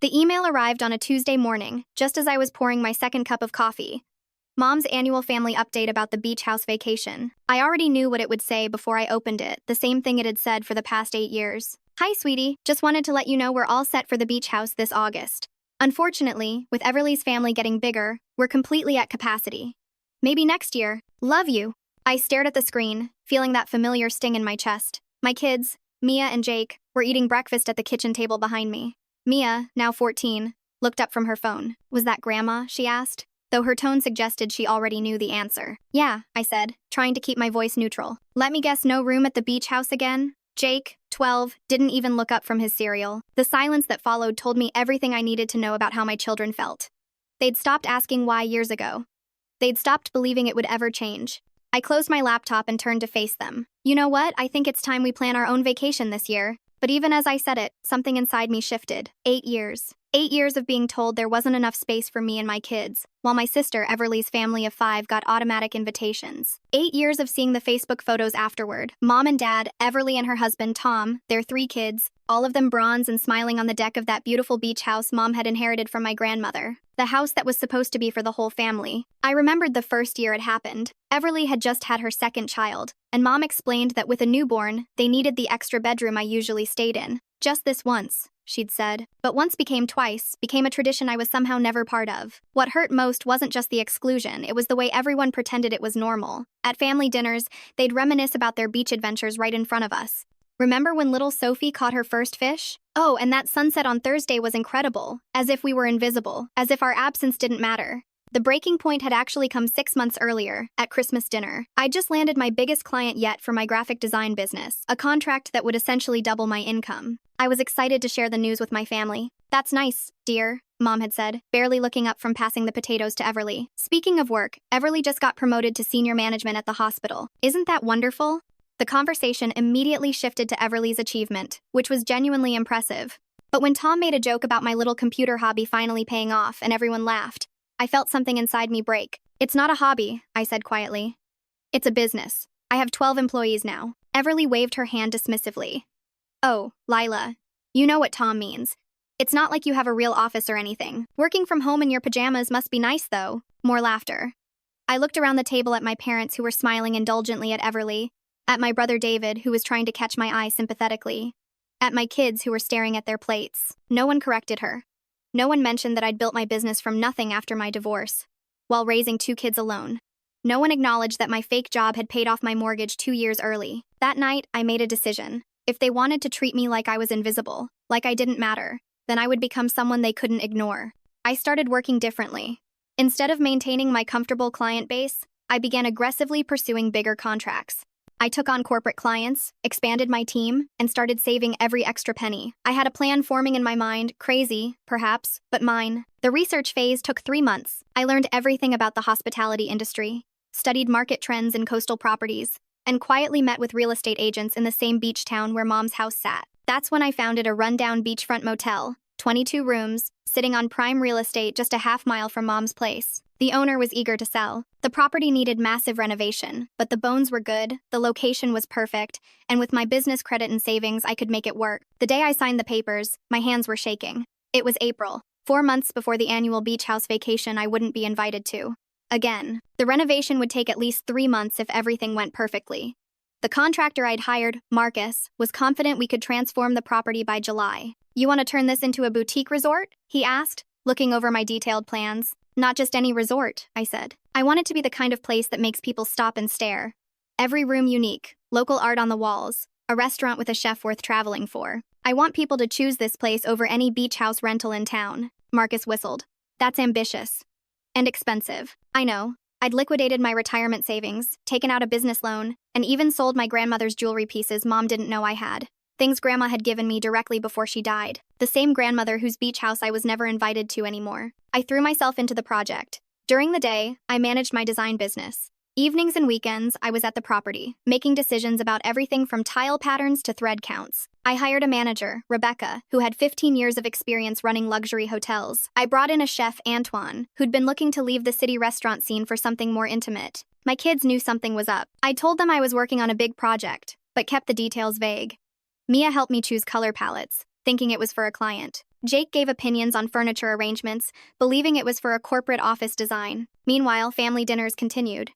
The email arrived on a Tuesday morning, just as I was pouring my second cup of coffee. Mom's annual family update about the beach house vacation. I already knew what it would say before I opened it, the same thing it had said for the past 8 years. Hi, sweetie. Just wanted to let you know we're all set for the beach house this August. Unfortunately, with Everly's family getting bigger, we're completely at capacity. Maybe next year. Love you. I stared at the screen, feeling that familiar sting in my chest. My kids, Mia and Jake, were eating breakfast at the kitchen table behind me. Mia, now 14, looked up from her phone. Was that Grandma? She asked, though her tone suggested she already knew the answer. Yeah, I said, trying to keep my voice neutral. Let me guess, no room at the beach house again? Jake, 12, didn't even look up from his cereal. The silence that followed told me everything I needed to know about how my children felt. They'd stopped asking why years ago. They'd stopped believing it would ever change. I closed my laptop and turned to face them. You know what? I think it's time we plan our own vacation this year. But even as I said it, something inside me shifted. 8 years. 8 years of being told there wasn't enough space for me and my kids, while my sister, Everly's family of 5, got automatic invitations. 8 years of seeing the Facebook photos afterward. Mom and Dad, Everly and her husband, Tom, their 3 kids, all of them bronze and smiling on the deck of that beautiful beach house Mom had inherited from my grandmother. The house that was supposed to be for the whole family. I remembered the first year it happened. Everly had just had her second child, and Mom explained that with a newborn, they needed the extra bedroom I usually stayed in. Just this once, she'd said. But once became twice, became a tradition I was somehow never part of. What hurt most wasn't just the exclusion, it was the way everyone pretended it was normal. At family dinners, they'd reminisce about their beach adventures right in front of us. Remember when little Sophie caught her first fish? Oh, and that sunset on Thursday was incredible, as if we were invisible, as if our absence didn't matter. The breaking point had actually come 6 months earlier, at Christmas dinner. I'd just landed my biggest client yet for my graphic design business, a contract that would essentially double my income. I was excited to share the news with my family. That's nice, dear, Mom had said, barely looking up from passing the potatoes to Everly. Speaking of work, Everly just got promoted to senior management at the hospital. Isn't that wonderful? The conversation immediately shifted to Everly's achievement, which was genuinely impressive. But when Tom made a joke about my little computer hobby finally paying off and everyone laughed, I felt something inside me break. It's not a hobby, I said quietly. It's a business. I have 12 employees now. Everly waved her hand dismissively. Oh, Lila, you know what Tom means. It's not like you have a real office or anything. Working from home in your pajamas must be nice, though. More laughter. I looked around the table at my parents who were smiling indulgently at Everly, at my brother David, who was trying to catch my eye sympathetically, at my kids who were staring at their plates. No one corrected her. No one mentioned that I'd built my business from nothing after my divorce, while raising 2 kids alone. No one acknowledged that my fake job had paid off my mortgage 2 years early. That night, I made a decision. If they wanted to treat me like I was invisible, like I didn't matter, then I would become someone they couldn't ignore. I started working differently. Instead of maintaining my comfortable client base, I began aggressively pursuing bigger contracts. I took on corporate clients, expanded my team, and started saving every extra penny. I had a plan forming in my mind, crazy, perhaps, but mine. The research phase took 3 months. I learned everything about the hospitality industry, studied market trends in coastal properties, and quietly met with real estate agents in the same beach town where Mom's house sat. That's when I founded a rundown beachfront motel, 22 rooms, sitting on prime real estate just a half-mile from Mom's place. The owner was eager to sell. The property needed massive renovation, but the bones were good, the location was perfect, and with my business credit and savings, I could make it work. The day I signed the papers, my hands were shaking. It was April, 4 months before the annual beach house vacation I wouldn't be invited to. Again, the renovation would take at least 3 months if everything went perfectly. The contractor I'd hired, Marcus, was confident we could transform the property by July. You want to turn this into a boutique resort? He asked, looking over my detailed plans. Not just any resort, I said. I want it to be the kind of place that makes people stop and stare. Every room unique, local art on the walls, a restaurant with a chef worth traveling for. I want people to choose this place over any beach house rental in town. Marcus whistled. That's ambitious. And expensive. I know. I'd liquidated my retirement savings, taken out a business loan, and even sold my grandmother's jewelry pieces Mom didn't know I had. Things Grandma had given me directly before she died. The same grandmother whose beach house I was never invited to anymore. I threw myself into the project. During the day, I managed my design business. Evenings and weekends, I was at the property, making decisions about everything from tile patterns to thread counts. I hired a manager, Rebecca, who had 15 years of experience running luxury hotels. I brought in a chef, Antoine, who'd been looking to leave the city restaurant scene for something more intimate. My kids knew something was up. I told them I was working on a big project, but kept the details vague. Mia helped me choose color palettes, thinking it was for a client. Jake gave opinions on furniture arrangements, believing it was for a corporate office design. Meanwhile, family dinners continued.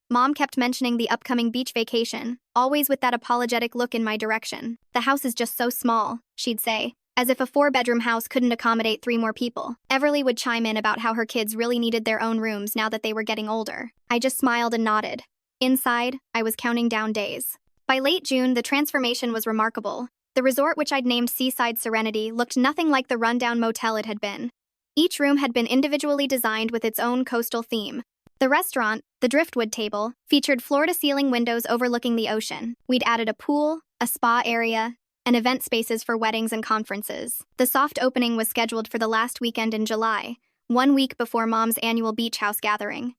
Mom kept mentioning the upcoming beach vacation, always with that apologetic look in my direction. "The house is just so small," she'd say, as if a 4-bedroom house couldn't accommodate 3 more people. Everly would chime in about how her kids really needed their own rooms now that they were getting older. I just smiled and nodded. Inside, I was counting down days. By late June, the transformation was remarkable. The resort, which I'd named Seaside Serenity, looked nothing like the rundown motel it had been. Each room had been individually designed with its own coastal theme. The restaurant, the Driftwood Table, featured floor-to-ceiling windows overlooking the ocean. We'd added a pool, a spa area, and event spaces for weddings and conferences. The soft opening was scheduled for the last weekend in July, 1 week before Mom's annual beach house gathering.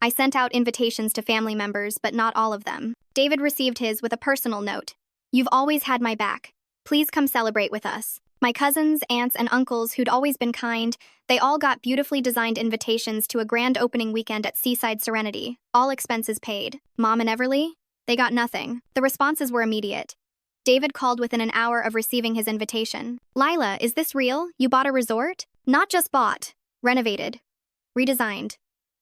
I sent out invitations to family members, but not all of them. David received his with a personal note. "You've always had my back. Please come celebrate with us." My cousins, aunts, and uncles, who'd always been kind, they all got beautifully designed invitations to a grand opening weekend at Seaside Serenity, all expenses paid. Mom and Everly? They got nothing. The responses were immediate. David called within an hour of receiving his invitation. "Lila, is this real? You bought a resort?" "Not just bought. Renovated. Redesigned.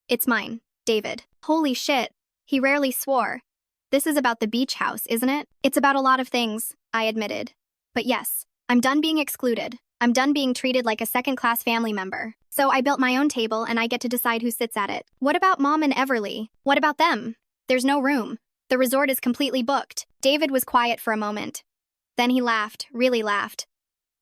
It's mine, David." Holy shit. He rarely swore. "This is about the beach house, isn't it?" "It's about a lot of things," I admitted. "But yes. I'm done being excluded. I'm done being treated like a second-class family member. So I built my own table and I get to decide who sits at it." "What about Mom and Everly? What about them?" "There's no room. The resort is completely booked." David was quiet for a moment. Then he laughed, really laughed.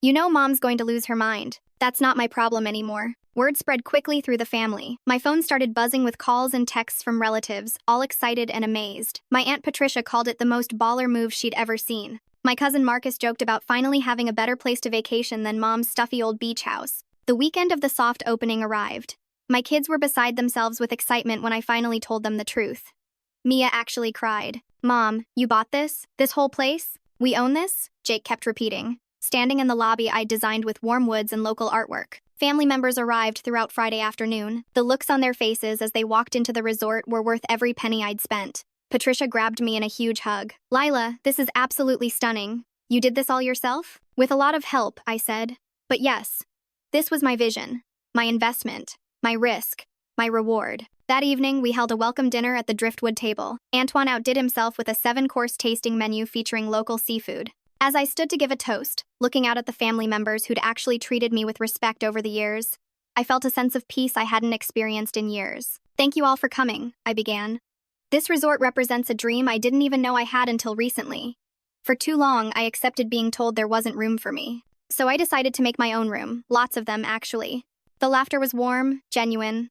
"You know Mom's going to lose her mind. That's not my problem anymore." Word spread quickly through the family. My phone started buzzing with calls and texts from relatives, all excited and amazed. My Aunt Patricia called it the most baller move she'd ever seen. My cousin Marcus joked about finally having a better place to vacation than Mom's stuffy old beach house. The weekend of the soft opening arrived. My kids were beside themselves with excitement when I finally told them the truth. Mia actually cried. "Mom, you bought this? This whole place? We own this?" Jake kept repeating. Standing in the lobby I'd designed with warm woods and local artwork. Family members arrived throughout Friday afternoon. The looks on their faces as they walked into the resort were worth every penny I'd spent. Patricia grabbed me in a huge hug. "Lila, this is absolutely stunning. You did this all yourself?" "With a lot of help," I said. "But yes, this was my vision, my investment, my risk, my reward." That evening, we held a welcome dinner at the Driftwood Table. Antoine outdid himself with a 7-course tasting menu featuring local seafood. As I stood to give a toast, looking out at the family members who'd actually treated me with respect over the years, I felt a sense of peace I hadn't experienced in years. "Thank you all for coming," I began. "This resort represents a dream I didn't even know I had until recently. For too long, I accepted being told there wasn't room for me. So I decided to make my own room, lots of them, actually." The laughter was warm, genuine.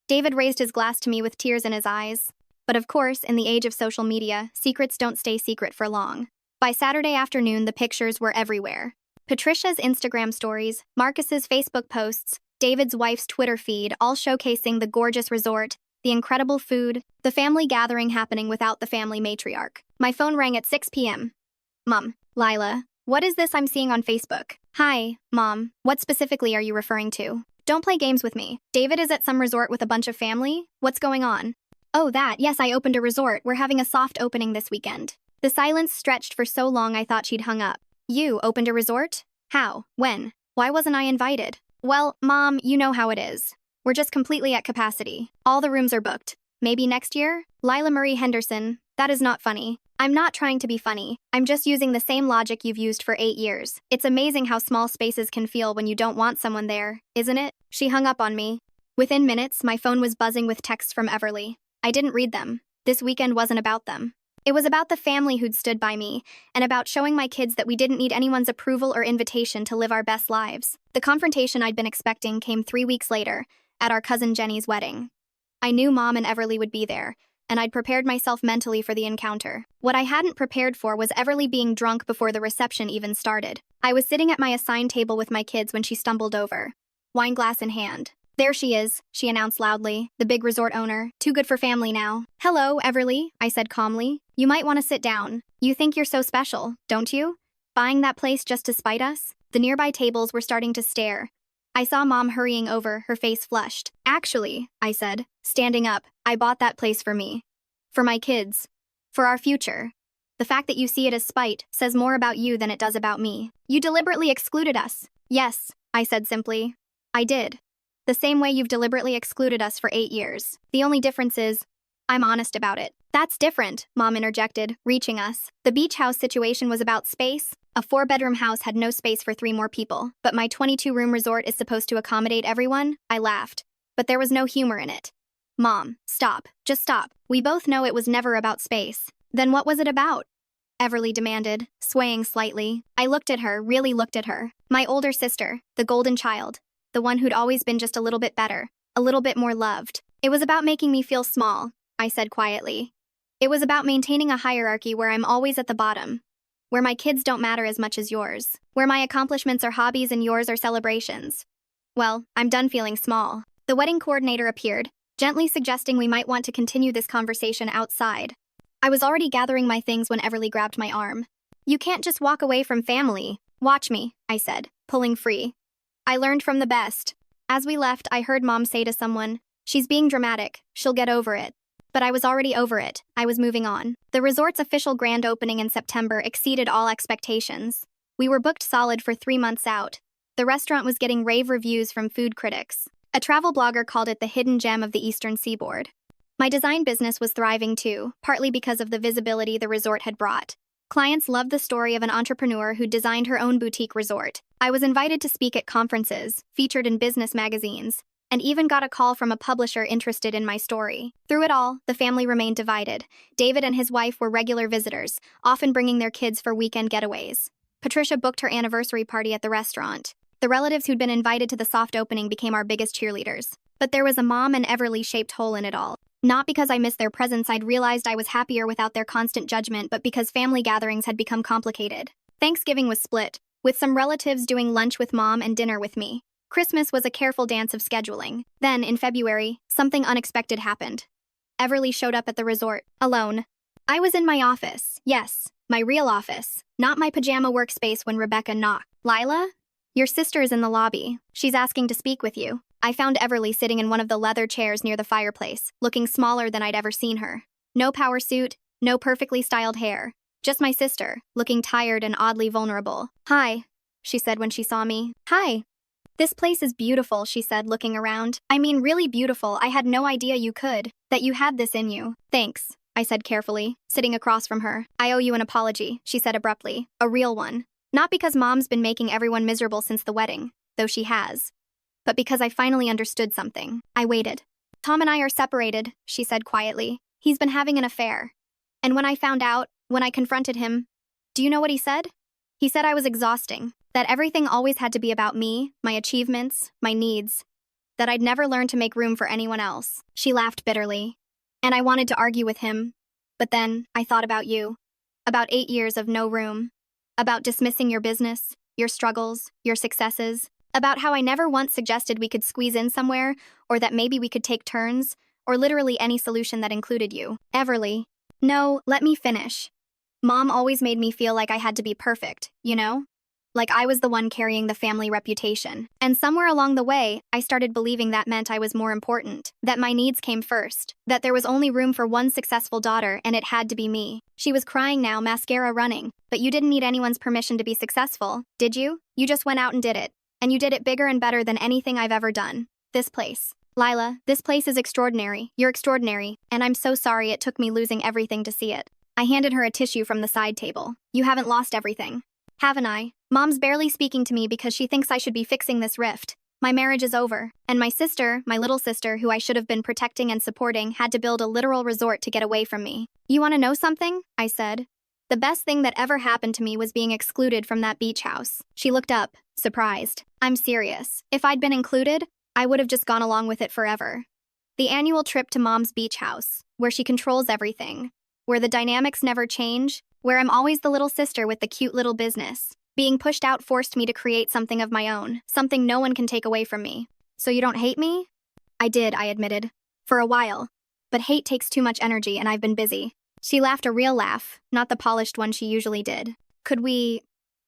David raised his glass to me with tears in his eyes. But of course, in the age of social media, secrets don't stay secret for long. By Saturday afternoon, the pictures were everywhere. Patricia's Instagram stories, Marcus's Facebook posts, David's wife's Twitter feed, all showcasing the gorgeous resort, the incredible food, the family gathering happening without the family matriarch. My phone rang at 6 p.m. "Mom, Lila, what is this I'm seeing on Facebook?" "Hi, Mom, what specifically are you referring to?" "Don't play games with me. David is at some resort with a bunch of family? What's going on?" "Oh, that, yes, I opened a resort. We're having a soft opening this weekend." The silence stretched for so long I thought she'd hung up. "You opened a resort? How? When? Why wasn't I invited?" "Well, Mom, you know how it is. We're just completely at capacity. All the rooms are booked. Maybe next year?" "Lila Marie Henderson, that is not funny." "I'm not trying to be funny. I'm just using the same logic you've used for 8 years. It's amazing how small spaces can feel when you don't want someone there, isn't it?" She hung up on me. Within minutes, my phone was buzzing with texts from Everly. I didn't read them. This weekend wasn't about them. It was about the family who'd stood by me, and about showing my kids that we didn't need anyone's approval or invitation to live our best lives. The confrontation I'd been expecting came 3 weeks later, at our cousin Jenny's wedding. I knew Mom and Everly would be there, and I'd prepared myself mentally for the encounter. What I hadn't prepared for was Everly being drunk before the reception even started. I was sitting at my assigned table with my kids when she stumbled over, wineglass in hand. "There she is," she announced loudly, the big resort owner. "Too good for family now." "Hello, Everly," I said calmly. "You might want to sit down. You think you're so special, don't you? Buying that place just to spite us?" The nearby tables were starting to stare. I saw Mom hurrying over, her face flushed. "Actually," I said, standing up, "I bought that place for me. For my kids. For our future. The fact that you see it as spite says more about you than it does about me. You deliberately excluded us." "Yes, I said simply. I did. The same way you've deliberately excluded us for 8 years. The only difference is, I'm honest about it. That's different, Mom interjected, reaching us. The beach house situation was about space. A 4-bedroom house had no space for 3 more people, but my 22-room resort is supposed to accommodate everyone? I laughed. But there was no humor in it. Mom, stop. Just stop. We both know it was never about space. Then what was it about? Everly demanded, swaying slightly. I looked at her, really looked at her. My older sister, the golden child. The one who'd always been just a little bit better, a little bit more loved. It was about making me feel small, I said quietly. It was about maintaining a hierarchy where I'm always at the bottom, where my kids don't matter as much as yours, where my accomplishments are hobbies and yours are celebrations. Well, I'm done feeling small. The wedding coordinator appeared, gently suggesting we might want to continue this conversation outside. I was already gathering my things when Everly grabbed my arm. You can't just walk away from family. Watch me, I said, pulling free. I learned from the best. As we left, I heard Mom say to someone, she's being dramatic, she'll get over it. But I was already over it. I was moving on. The resort's official grand opening in September exceeded all expectations. We were booked solid for 3 months out. The restaurant was getting rave reviews from food critics. A travel blogger called it the hidden gem of the Eastern Seaboard. My design business was thriving too, partly because of the visibility the resort had brought. Clients loved the story of an entrepreneur who designed her own boutique resort. I was invited to speak at conferences, featured in business magazines, and even got a call from a publisher interested in my story. Through it all, the family remained divided. David and his wife were regular visitors, often bringing their kids for weekend getaways. Patricia booked her anniversary party at the restaurant. The relatives who'd been invited to the soft opening became our biggest cheerleaders. But there was a Mom and Everly-shaped hole in it all. Not because I missed their presence, I'd realized I was happier without their constant judgment, but because family gatherings had become complicated. Thanksgiving was split, with some relatives doing lunch with Mom and dinner with me. Christmas was a careful dance of scheduling. Then, in February, something unexpected happened. Everly showed up at the resort, alone. I was in my office, yes, my real office, not my pajama workspace when Rebecca knocked. Lila? Your sister's in the lobby. She's asking to speak with you. I found Everly sitting in one of the leather chairs near the fireplace, looking smaller than I'd ever seen her. No power suit, no perfectly styled hair. Just my sister, looking tired and oddly vulnerable. Hi, she said when she saw me. Hi. This place is beautiful, she said, looking around. I mean, really beautiful. I had no idea you could, that you had this in you. Thanks, I said carefully, sitting across from her. I owe you an apology, she said abruptly. A real one. Not because Mom's been making everyone miserable since the wedding, though she has. But because I finally understood something. I waited. Tom and I are separated, she said quietly. He's been having an affair. And when I found out, when I confronted him, do you know what he said? He said I was exhausting, that everything always had to be about me, my achievements, my needs, that I'd never learned to make room for anyone else. She laughed bitterly. And I wanted to argue with him. But then, I thought about you. About 8 years of no room. About dismissing your business, your struggles, your successes. About how I never once suggested we could squeeze in somewhere, or that maybe we could take turns, or literally any solution that included you. Everly. No, let me finish. Mom always made me feel like I had to be perfect, you know? Like I was the one carrying the family reputation. And somewhere along the way, I started believing that meant I was more important, that my needs came first, that there was only room for one successful daughter and it had to be me. She was crying now, mascara running. But you didn't need anyone's permission to be successful, did you? You just went out and did it. And you did it bigger and better than anything I've ever done. This place. Lila, this place is extraordinary. You're extraordinary. And I'm so sorry it took me losing everything to see it. I handed her a tissue from the side table. You haven't lost everything. Haven't I? Mom's barely speaking to me because she thinks I should be fixing this rift. My marriage is over. And my sister, my little sister, who I should have been protecting and supporting, had to build a literal resort to get away from me. You want to know something? I said. The best thing that ever happened to me was being excluded from that beach house. She looked up, surprised. I'm serious. If I'd been included, I would have just gone along with it forever. The annual trip to Mom's beach house, where she controls everything, where the dynamics never change, where I'm always the little sister with the cute little business. Being pushed out forced me to create something of my own, something no one can take away from me. So you don't hate me? I did, I admitted. For a while. But hate takes too much energy and I've been busy. She laughed a real laugh, not the polished one she usually did. Could we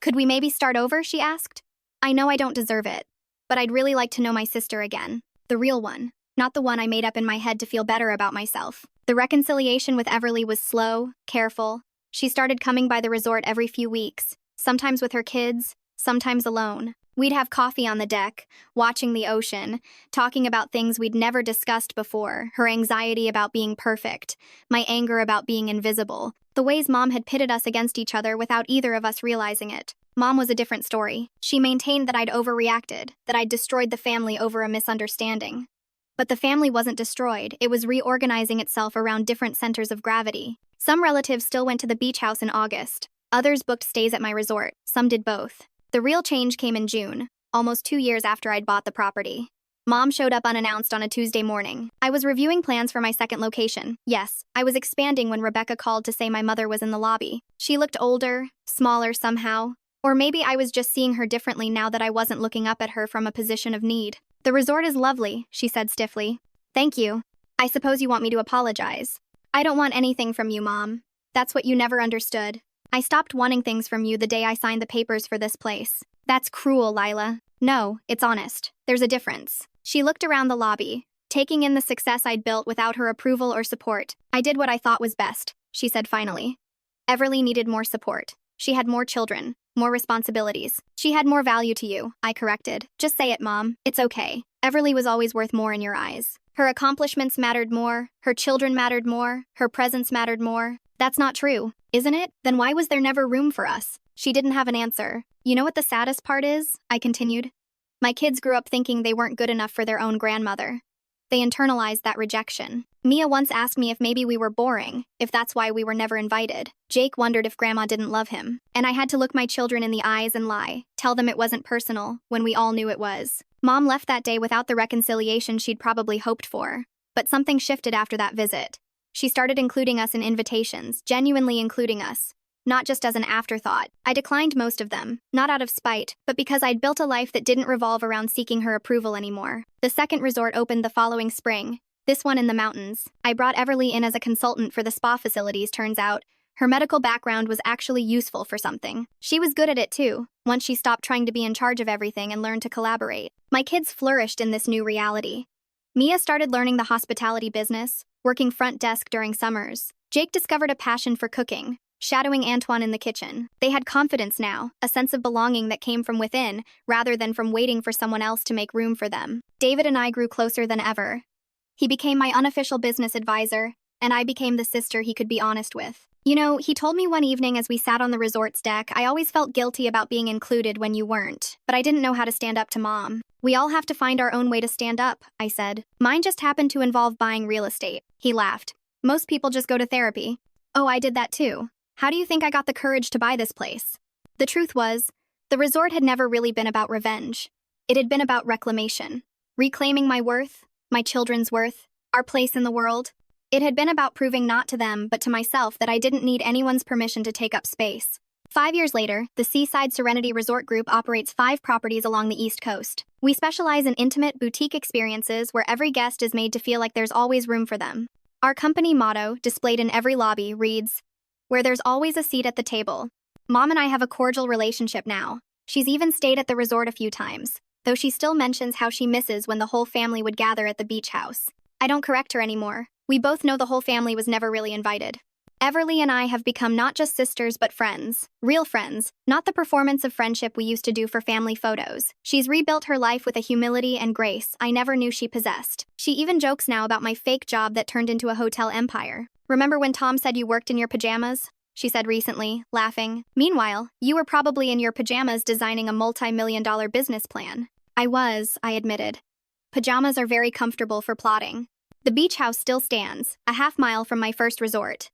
maybe start over, she asked? I know I don't deserve it, but I'd really like to know my sister again. The real one, not the one I made up in my head to feel better about myself. The reconciliation with Everly was slow, careful. She started coming by the resort every few weeks, sometimes with her kids, sometimes alone. We'd have coffee on the deck, watching the ocean, talking about things we'd never discussed before, her anxiety about being perfect, my anger about being invisible, the ways Mom had pitted us against each other without either of us realizing it. Mom was a different story. She maintained that I'd overreacted, that I'd destroyed the family over a misunderstanding. But the family wasn't destroyed, it was reorganizing itself around different centers of gravity. Some relatives still went to the beach house in August. Others booked stays at my resort. Some did both. The real change came in June, almost 2 years after I'd bought the property. Mom showed up unannounced on a Tuesday morning. I was reviewing plans for my second location. Yes, I was expanding when Rebecca called to say my mother was in the lobby. She looked older, smaller somehow. Or maybe I was just seeing her differently now that I wasn't looking up at her from a position of need. "The resort is lovely," she said stiffly. "Thank you. I suppose you want me to apologize." "I don't want anything from you, Mom. That's what you never understood. I stopped wanting things from you the day I signed the papers for this place." "That's cruel, Lila." "No, it's honest. There's a difference." She looked around the lobby, taking in the success I'd built without her approval or support. "I did what I thought was best," she said finally. "Everly needed more support. She had more children, more responsibilities. She had more value to you," I corrected. "Just say it, Mom. It's okay. Everly was always worth more in your eyes. Her accomplishments mattered more, her children mattered more, her presence mattered more." "That's not true, isn't it? Then why was there never room for us?" She didn't have an answer. "You know what the saddest part is?" I continued. "My kids grew up thinking they weren't good enough for their own grandmother. They internalized that rejection. Mia once asked me if maybe we were boring, if that's why we were never invited. Jake wondered if Grandma didn't love him. And I had to look my children in the eyes and lie, tell them it wasn't personal, when we all knew it was." Mom left that day without the reconciliation she'd probably hoped for. But something shifted after that visit. She started including us in invitations, genuinely including us. Not just as an afterthought. I declined most of them, not out of spite, but because I'd built a life that didn't revolve around seeking her approval anymore. The second resort opened the following spring, this one in the mountains. I brought Everly in as a consultant for the spa facilities, turns out. Her medical background was actually useful for something. She was good at it too, once she stopped trying to be in charge of everything and learned to collaborate. My kids flourished in this new reality. Mia started learning the hospitality business, working front desk during summers. Jake discovered a passion for cooking, shadowing Antoine in the kitchen. They had confidence now, a sense of belonging that came from within, rather than from waiting for someone else to make room for them. David and I grew closer than ever. He became my unofficial business advisor, and I became the sister he could be honest with. You know, he told me one evening as we sat on the resort's deck, "I always felt guilty about being included when you weren't, but I didn't know how to stand up to Mom." "We all have to find our own way to stand up," I said. "Mine just happened to involve buying real estate." He laughed. "Most people just go to therapy." "Oh, I did that too. How do you think I got the courage to buy this place?" The truth was, the resort had never really been about revenge. It had been about reclamation. Reclaiming my worth, my children's worth, our place in the world. It had been about proving not to them, but to myself that I didn't need anyone's permission to take up space. 5 years later, the Seaside Serenity Resort Group operates 5 properties along the East Coast. We specialize in intimate boutique experiences where every guest is made to feel like there's always room for them. Our company motto, displayed in every lobby, reads, "Where there's always a seat at the table." Mom and I have a cordial relationship now. She's even stayed at the resort a few times, though she still mentions how she misses when the whole family would gather at the beach house. I don't correct her anymore. We both know the whole family was never really invited. Everly and I have become not just sisters but friends. Real friends, not the performance of friendship we used to do for family photos. She's rebuilt her life with a humility and grace I never knew she possessed. She even jokes now about my fake job that turned into a hotel empire. "Remember when Tom said you worked in your pajamas?" she said recently, laughing. "Meanwhile, you were probably in your pajamas designing a multi-million-dollar business plan." "I was," I admitted. "Pajamas are very comfortable for plotting." The beach house still stands, a half-mile from my first resort.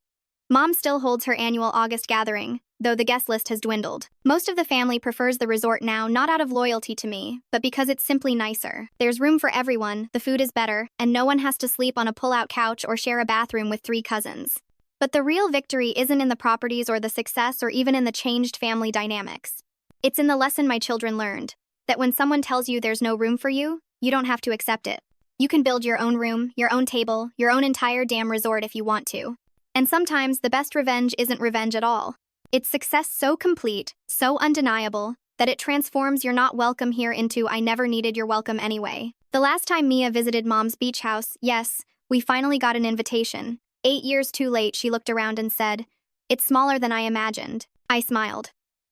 Mom still holds her annual August gathering, though the guest list has dwindled. Most of the family prefers the resort now not out of loyalty to me, but because it's simply nicer. There's room for everyone, the food is better, and no one has to sleep on a pull-out couch or share a bathroom with 3 cousins. But the real victory isn't in the properties or the success or even in the changed family dynamics. It's in the lesson my children learned, that when someone tells you there's no room for you, you don't have to accept it. You can build your own room, your own table, your own entire damn resort if you want to. And sometimes the best revenge isn't revenge at all. It's success so complete, so undeniable, that it transforms "you're not welcome here" into "I never needed your welcome anyway." The last time Mia visited Mom's beach house, yes, we finally got an invitation. 8 years too late, she looked around and said, "It's smaller than I imagined." I smiled.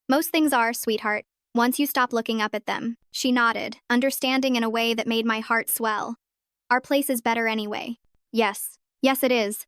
"Most things are, sweetheart. Once you stop looking up at them. She nodded, understanding in a way that made my heart swell. Our place is better anyway. Yes. Yes, it is.